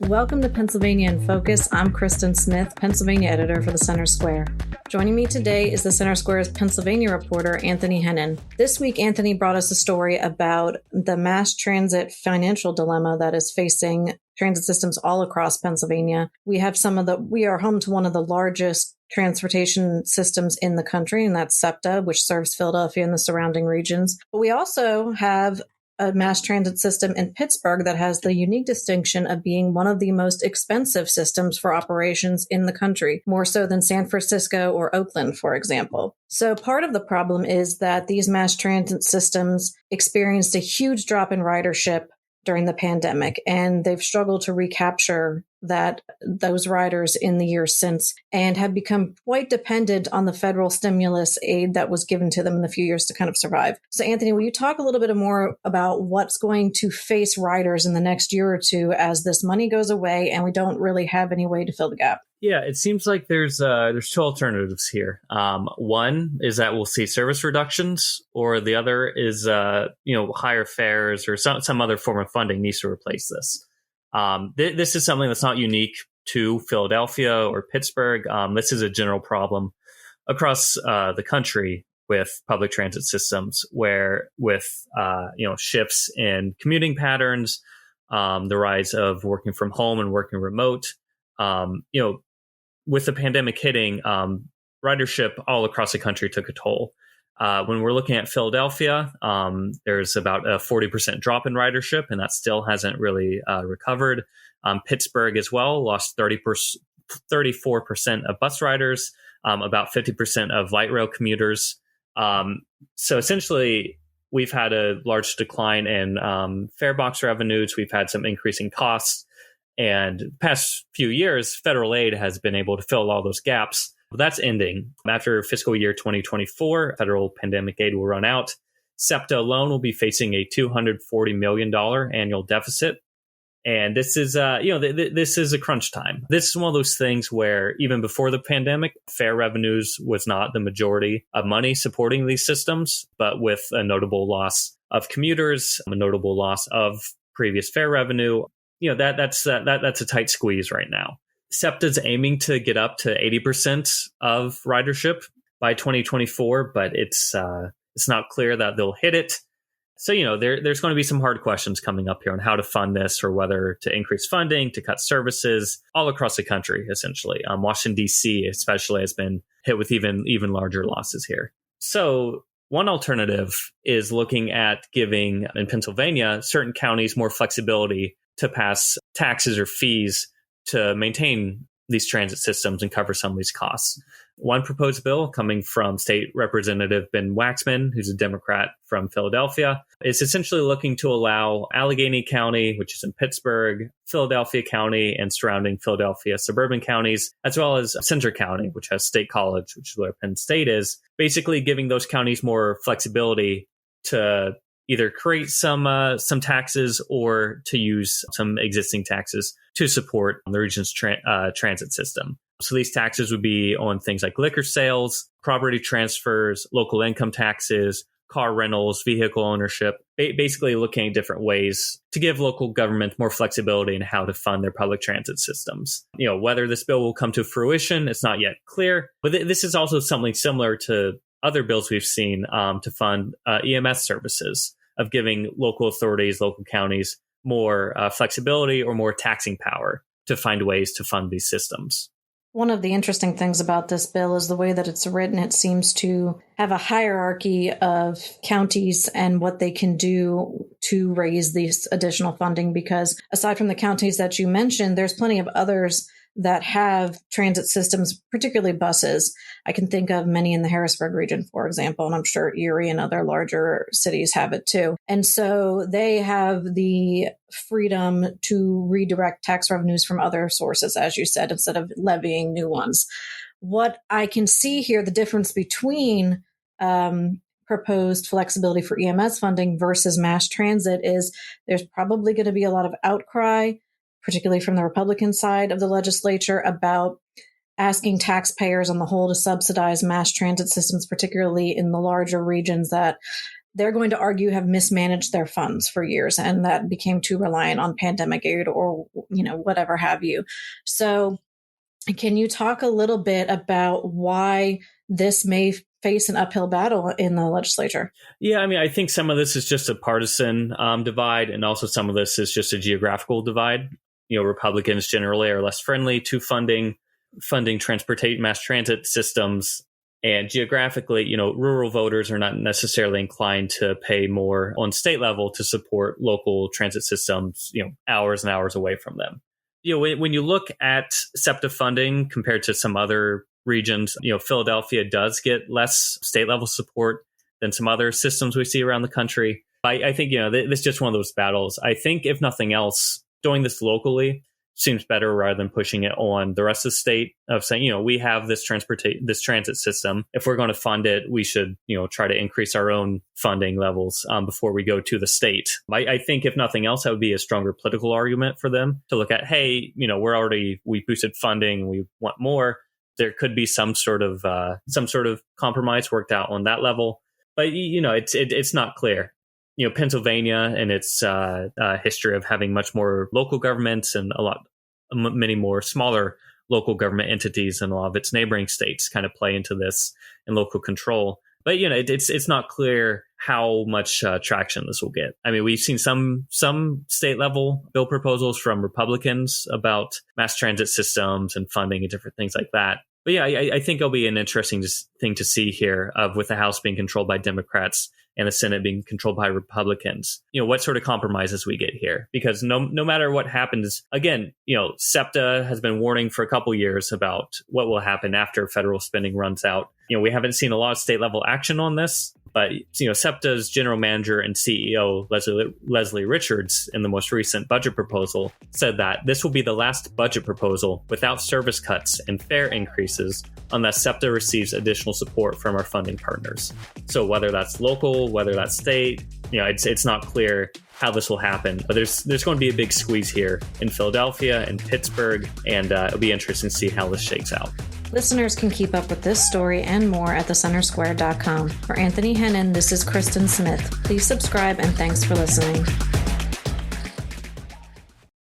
Welcome to Pennsylvania in Focus. I'm Kristen Smith, Pennsylvania editor for the Center Square. Joining me today is the Center Square's Pennsylvania reporter, Anthony Hennon. This week, Anthony brought us a story about the mass transit financial dilemma that is facing transit systems all across Pennsylvania. We are home to one of the largest transportation systems in the country, and that's SEPTA, which serves Philadelphia and the surrounding regions. But we also have a mass transit system in Pittsburgh that has the unique distinction of being one of the most expensive systems for operations in the country, more so than San Francisco or Oakland, for example. So part of the problem is that these mass transit systems experienced a huge drop in ridership during the pandemic, and they've struggled to recapture those riders in the years since and have become quite dependent on the federal stimulus aid that was given to them in the few years to kind of survive. So Anthony, will you talk a little bit more about what's going to face riders in the next year or two as this money goes away and we don't really have any way to fill the gap? Yeah, it seems like there's two alternatives here. One is that we'll see service reductions, or the other is higher fares or some other form of funding needs to replace this. This is something that's not unique to Philadelphia or Pittsburgh. This is a general problem across the country with public transit systems, where with shifts in commuting patterns, the rise of working from home and working remote, with the pandemic hitting, ridership all across the country took a toll. When we're looking at Philadelphia, there's about a 40% drop in ridership, and that still hasn't really recovered. Pittsburgh as well lost 34% of bus riders, about 50% of light rail commuters. So essentially, we've had a large decline in fare box revenues. We've had some increasing costs. And the past few years, federal aid has been able to fill all those gaps. That's ending. After fiscal year 2024, federal pandemic aid will run out. SEPTA alone will be facing a $240 million annual deficit. And this is, this is a crunch time. This is one of those things where even before the pandemic, fare revenues was not the majority of money supporting these systems, but with a notable loss of commuters, a notable loss of previous fare revenue, that's a tight squeeze right now. SEPTA's aiming to get up to 80% of ridership by 2024, but it's not clear that they'll hit it. So, there's going to be some hard questions coming up here on how to fund this, or whether to increase funding, to cut services all across the country, essentially. Washington, D.C. especially has been hit with even larger losses here. So one alternative is looking at giving, in Pennsylvania, certain counties more flexibility to pass taxes or fees to maintain these transit systems and cover some of these costs. One proposed bill coming from State Representative Ben Waxman, who's a Democrat from Philadelphia, is essentially looking to allow Allegheny County, which is in Pittsburgh, Philadelphia County, and surrounding Philadelphia suburban counties, as well as Centre County, which has State College, which is where Penn State is, basically giving those counties more flexibility to either create some taxes or to use some existing taxes to support the region's transit system. So these taxes would be on things like liquor sales, property transfers, local income taxes, car rentals, vehicle ownership, basically looking at different ways to give local government more flexibility in how to fund their public transit systems. Whether this bill will come to fruition, it's not yet clear, but this is also something similar to other bills we've seen to fund EMS services, of giving local authorities, local counties more flexibility or more taxing power to find ways to fund these systems. One of the interesting things about this bill is the way that it's written. It seems to have a hierarchy of counties and what they can do to raise this additional funding, because aside from the counties that you mentioned, there's plenty of others that have transit systems, particularly buses. I can think of many in the Harrisburg region, for example, and I'm sure Erie and other larger cities have it too. And so they have the freedom to redirect tax revenues from other sources, as you said, instead of levying new ones. What I can see here, the difference between proposed flexibility for EMS funding versus mass transit, is there's probably going to be a lot of outcry, particularly from the Republican side of the legislature, about asking taxpayers on the whole to subsidize mass transit systems, particularly in the larger regions that they're going to argue have mismanaged their funds for years, and that became too reliant on pandemic aid or, whatever have you. So can you talk a little bit about why this may face an uphill battle in the legislature? Yeah, I mean, I think some of this is just a partisan divide, and also some of this is just a geographical divide. Republicans generally are less friendly to funding transportation, mass transit systems. And geographically, rural voters are not necessarily inclined to pay more on state level to support local transit systems, hours and hours away from them. When you look at SEPTA funding compared to some other regions, Philadelphia does get less state level support than some other systems we see around the country. I think, this is just one of those battles. I think if nothing else, doing this locally seems better rather than pushing it on the rest of the state of saying, we have this transit system. If we're going to fund it, we should, try to increase our own funding levels before we go to the state. I think if nothing else, that would be a stronger political argument for them to look at, hey, we boosted funding, we want more. There could be some sort of compromise worked out on that level. But, it's not clear. Pennsylvania and its history of having much more local governments and many more smaller local government entities than a lot of its neighboring states kind of play into this and local control. But, it's not clear how much traction this will get. I mean, we've seen some state level bill proposals from Republicans about mass transit systems and funding and different things like that. But yeah, I think it'll be an interesting thing to see here with the House being controlled by Democrats and the Senate being controlled by Republicans. What sort of compromises we get here? Because no matter what happens, again, SEPTA has been warning for a couple years about what will happen after federal spending runs out. We haven't seen a lot of state level action on this, but SEPTA's general manager and CEO Leslie Richards in the most recent budget proposal said that this will be the last budget proposal without service cuts and fare increases unless SEPTA receives additional support from our funding partners. So whether that's local, whether that's state, it's not clear how this will happen, but there's going to be a big squeeze here in Philadelphia and Pittsburgh, and it'll be interesting to see how this shakes out. Listeners can keep up with this story and more at thecentersquare.com. For Anthony Hennon, this is Kristen Smith. Please subscribe and thanks for listening.